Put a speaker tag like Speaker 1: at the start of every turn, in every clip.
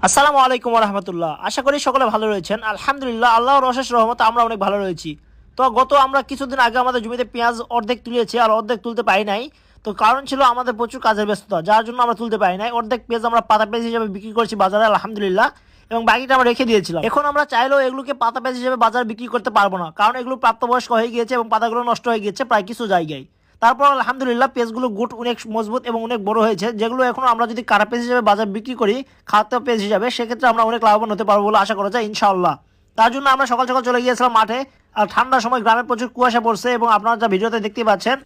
Speaker 1: আসসালামু আলাইকুম রহমতুল্লাহ। আশা করি সকলে ভালো রয়েছেন। আলহামদুলিল্লাহ, আল্লাহর অশেষ রহমতে আমরা অনেক ভালো রয়েছি। তো আমরা কিছুদিন আগে আমাদের জমিতে পেঁয়াজ অর্ধেক তুলেছি, আর অর্ধেক তুলতে পারি নাই। তো কারণ ছিল আমাদের প্রচুর কাজের ব্যস্ততা, যার জন্য আমরা তুলতে পারি নাই। অর্ধেক পেঁয়াজ আমরা পাতা পেঁয়াজ হিসেবে বিক্রি করেছি বাজারে আলহামদুলিল্লাহ, এবং বাকিটা আমরা রেখে দিয়েছিলাম। এখন আমরা চাইলেও এগুলোকে পাতা পেঁয়াজ হিসেবে বাজারে বিক্রি করতে পারবো না, কারণ এগুলো প্রাপ্তবয়স্ক হয়ে গিয়েছে এবং পাতাগুলো নষ্ট হয়ে গিয়েছে প্রায় কিছু জায়গায়। তারপর আলহামদুলিল্লাহ পেঁয়াজগুলো গুট অনেক মজবুত এবং অনেক বড় হয়েছে, যেগুলো এখন আমরা যদি কারা পেঁয়াজ হিসেবে বাজার বিক্রি করি, খাদ্য পেঁয়াজ হিসাবে, সেক্ষেত্রে আমরা অনেক লাভবান হতে পারবো বলে আশা করা যায় ইনশাআল্লাহ। তার জন্য আমরা সকাল সকাল চলে গিয়েছিলাম মাঠে। আর ঠান্ডার সময় গ্রামে প্রচুর কুয়াশা পড়ছে, এবং আপনারা যা ভিডিওতে দেখতে পাচ্ছেন,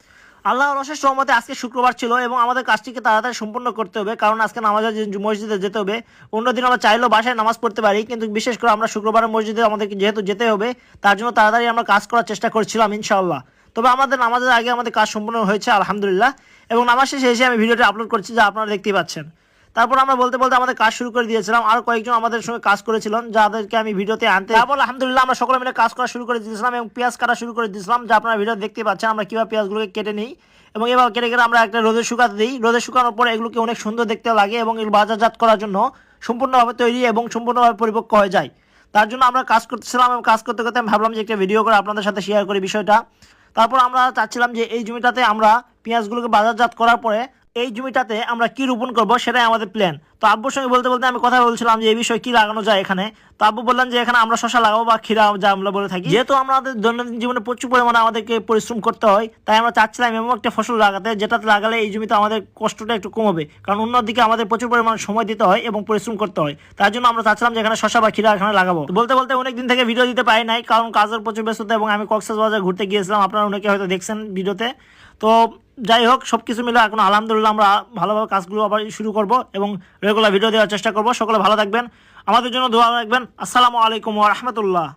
Speaker 1: আল্লাহর অশেষ রহমতে আজকে শুক্রবার ছিল এবং আমাদের কাজটিকে তাড়াতাড়ি সম্পূর্ণ করতে হবে, কারণ আজকে নামাজের মসজিদে যেতে হবে। অন্যদিন আমরা চাইলেও বাসায় নামাজ পড়তে পারি, কিন্তু বিশেষ করে আমরা শুক্রবারের মসজিদে আমাদেরকে যেহেতু যেতে হবে, তার জন্য তাড়াতাড়ি আমরা কাজ করার চেষ্টা করছিলাম ইনশাআল্লাহ। তবে আমাদের নামাজের আগে আমাদের কাজ সম্পূর্ণ হয়েছে আলহামদুলিল্লাহ, এবং নামাজ শেষে এসে আমি ভিডিওটি আপলোড করছি, যা আপনারা দেখতেই পাচ্ছেন। তারপর আমরা বলতে বলতে আমাদের কাজ শুরু করে দিয়েছিলাম। আর কয়েকজন আমাদের সঙ্গে কাজ করেছিলেন, যাদেরকে আমি ভিডিওতে আনতে। তারপর আলহামদুলিল্লাহ আমরা সকলে মিলে কাজ করা শুরু করে দিয়েছিলাম এবং পেঁয়াজ কাটা শুরু করে দিয়েছিলাম, যা আপনারা ভিডিও দেখতে পাচ্ছেন আমরা কীভাবে পেঁয়াজগুলোকে কেটে নিই। এবং এবার কেটে কেটে আমরা একটা রোদে শুকাতে দিই। রোদে শুকানোর পরে এগুলোকে অনেক সুন্দর দেখতে লাগে এবং এগুলো বাজারজাত করার জন্য সম্পূর্ণভাবে তৈরি এবং সম্পূর্ণভাবে পরিপক্ক হয়ে যায়। তার জন্য আমরা কাজ করতেছিলাম, এবং কাজ করতে করতে আমি ভাবলাম যে একটা ভিডিও করে আপনাদের সাথে শেয়ার করি বিষয়টা। তারপর আমরা চাচ্ছিলাম যে এই জমিটাতে আমরা পেঁয়াজগুলোকে বাজারজাত করার পরে এই জমিটাতে আমরা কি রোপণ করব, সেটাই আমাদের প্ল্যান। তো আব্বুর সঙ্গে বলতে বলতে আমি কথা বলছিলাম যে এই বিষয়ে কি লাগানো যায় এখানে। তো আব্বু বললেন যে এখানে আমরা শশা লাগাবো বা ক্ষীরা, যা আমরা বলে থাকি। যেহেতু আমাদের দৈনন্দিন জীবনে প্রচুর পরিমাণে আমাদেরকে পরিশ্রম করতে হয়, তাই আমরা চাচ্ছিলাম এমন একটা ফসল লাগাতে যেটাতে লাগালে এই জমিতে আমাদের কষ্টটা একটু কমবে, কারণ অন্যদিকে আমাদের প্রচুর পরিমাণে সময় দিতে হয় এবং পরিশ্রম করতে হয়। তার জন্য আমরা চাচ্ছিলাম যে এখানে শশা বা ক্ষীরা এখানে লাগাবো। বলতে বলতে অনেকদিন থেকে ভিডিও দিতে পারি নাই, কারণ কাজের প্রচুর ব্যস্ততা, এবং আমি কক্সবাজার ঘুরতে গিয়েছিলাম, আপনারা অনেকে হয়তো দেখছেন ভিডিওতে। তো যাই হোক, সব কিছু মিলে এখন আলহামদুলিল্লাহ আমরা ভালোভাবে কাজগুলো আবার শুরু করব এবং রেগুলার ভিডিও দেওয়ার চেষ্টা করব। সকলে ভালো থাকবেন, আমাদের জন্য দোয়া রাখবেন। আসসালামু আলাইকুম ওয়া রাহমাতুল্লাহ।